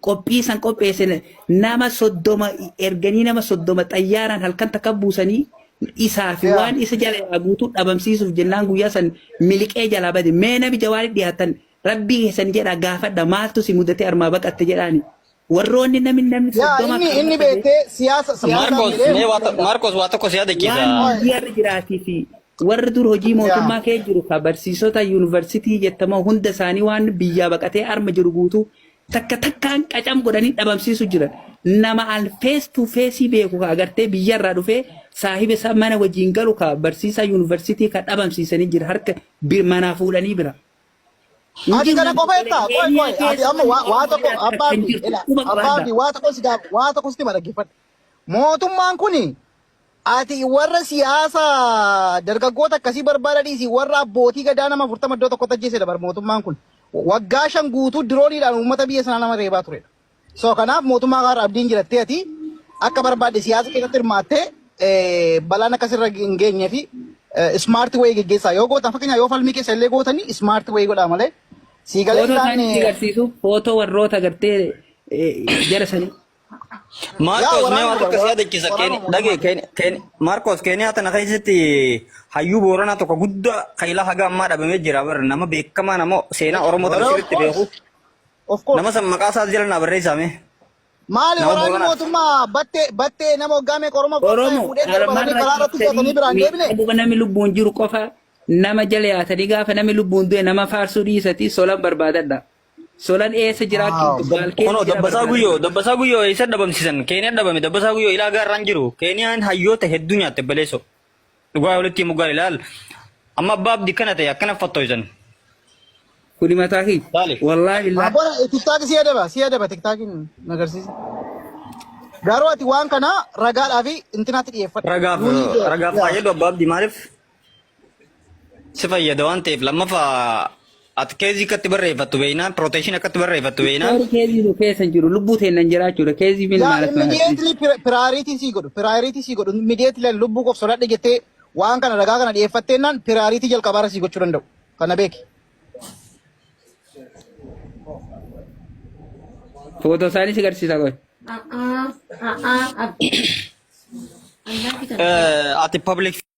qophii san qopheessine nama 30 erganii nama 30 xayyaaraan halkan takka buusanii isaa fi waan isa jala guutuu dhabamsiisuuf jennaan guyyaa san miliqee jala bade mee nabi jawaari dhiyaatan rabbii keessan jedha gaafadha maaltu si mudate armaa baqatte jedhaani warroonni namni soddoma inni beekee siyaasa Marcos waa tokko siyaada keessa waan biyya jiraatii fi warri dur hojii mootummaa kee jiru ka barsiisota yuunivarsiitii jettamoo hunda isaanii waan biyyaa baqatee arma jiru guutuu takka takkaan qacam godhanii dhabamsiisu jiran nama al face to face beeku ka agartee biyyarraa dhufee saahiba isaa mana wajjin galu ka barsiisaa yuunivarsiitii ka dhabamsiisanii jira harka manaa fuudhanii bira. Ati kana qofeetta ati amma waa tokko abbaafi waa tokko sitti dhaggeeffadhu. Mootummaan kuni ati warra siyaasa dargaggoota akkasii barbaada dhiisi warra abbootii gadaa nama 40 iddoo tokko tajjeese dabar mootummaan kun waggaa 5 guutuu dirooniidhaan uummata biyya sanaa nama reebaa turedha. So kanaaf mootummaa kaarra abdiin jirattee ati akka barbaadde siyaasa keessatti hirmaattee balaan akkasirra hin geenyee fi smart way geggeessaa yoo gootan fakkeenyaaf yoo falmii keessa illee gootanii smart way godhaa malee siigalee isaan agarsiisu footoo warroota agartee jara sanii. Marcos mee waan tokko siyaada keessa Marcos Keenyaa tana keessatti hayyuu booranaa tokko guddaa kaayilaa haga ammaa dhabamee jira bara nama beekamaa nama seenaa Oromoo ta'uu sirriitti beeku. Nama san maqaa isaa jala naa barreessame. Maali waraanni mootummaa battee nama hoggaamee Oromoo fuudhee darbanii karaa irratti fe'atanii biraan deebine. Namni lubbuun jiru qofa nama jala yaatanii gaafa namni lubbuun du'e nama faarsuu dhiisati solan barbaadadha. Solan eessa jiraachuu baalkee. Kono dabbasaa guyyoo eessa dhabamsiisan Keenyaa dhabame dabbasaa guyyoo ilaa gaarraan jiru Keeniyaan hayyoota hedduu nyaatte baleessoo. Dhugaa walitti himu gaari ilaal. Amma abbaa abdii kana ta'e akkana fattoisan. Kuni mataa kee. Wallaahi illaa. Abboon tiktaaki si adaba tiktaakiin nagarsiisa. Garuu ati waan kana ragaadhaa fi intinaatti dhiyeeffadha. Ragaaf fayyadu abbaa abdii maaliif? Si fayyada waan ta'eef lammaffaa ati keezii akkatti barreeffattu beeknaan proteeshin akkatti barreeffattu beeknaan. Keezii nu keessa jiru lubbuu teennan jiraachuudha keezii min maaliif. Immediately priority si godhu immediately lubbuu qof sodaadhe jettee waan kana ragaa kana dhiyeeffatteennaan priority jalqabaarra si gochuu danda'u kana beeki. Foto isaanii si agarsiisa qoy. Ati public